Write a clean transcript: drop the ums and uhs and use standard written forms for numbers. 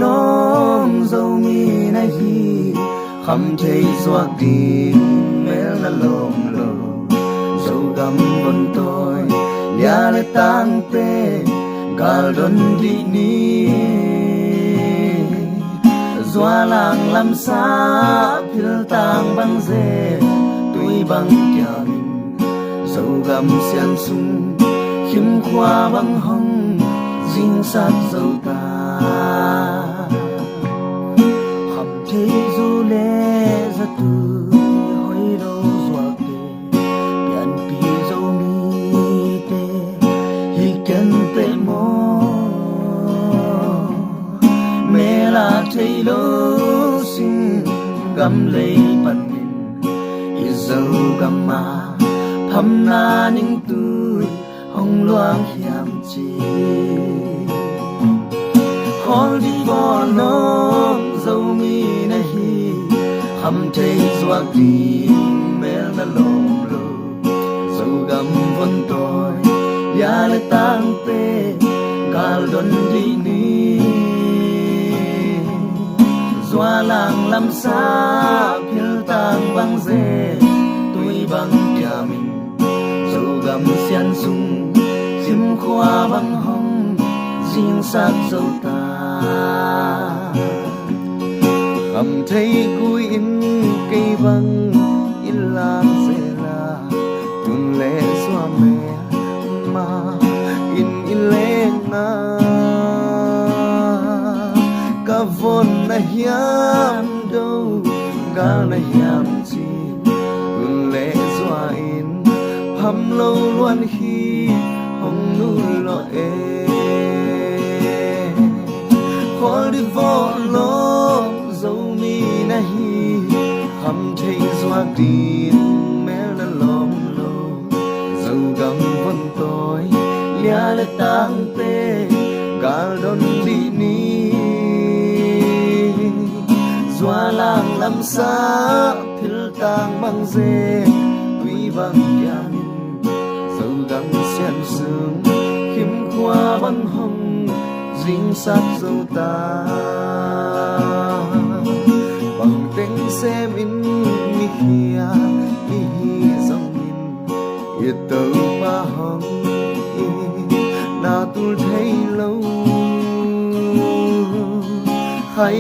nong dâu mi na hi khăm thấy doa đi mel na lom lo dâu gam von tôi lia le tang pe gal don di ni doa lang lam sa phil tang bang ze tui bang kya min dâu gam xian sung khim khoa bang hong dinh sát dâu ta khăm thấy du lê ra tu hoi đâu doa te pian pi dâu mi te hi ken te mo mẹ là thấy lô xin gam lấy pan min i dâu gam ma pham na ning tu hong loang hiam chi khol đi bỏ nong dâu mi na hi khăm thấy doa đi mel na lom lo dâu gam von tôi ya le tang pe gal don di ni doa lang lam sa phil tang bang ze tui bang kya min dâu gam xian sung khim khoa bang hong dinh sát dâu ta khăm thấy cúi in cây văng in lam dê la tuôn lệ xoa mẹ mà in lệ na cả vốn na hiam đâu ga na hiam chi tuôn lệ xoa in hầm lâu luôn khi hong nu lo e khol đi vò lo dâu mi na hi khăm thấy doa đi mẹ là lom lo dâu gam von tôi lia le tang pe gal don di ni doa lang lam sa phil tang bang ze tui bang kya min dâu gam xian sương khim khoa bang hong dinh sát dâu ta bằng tiếng xem in mi khia mi hi dòng min yết tàu ba hong na tu thấy lâu hay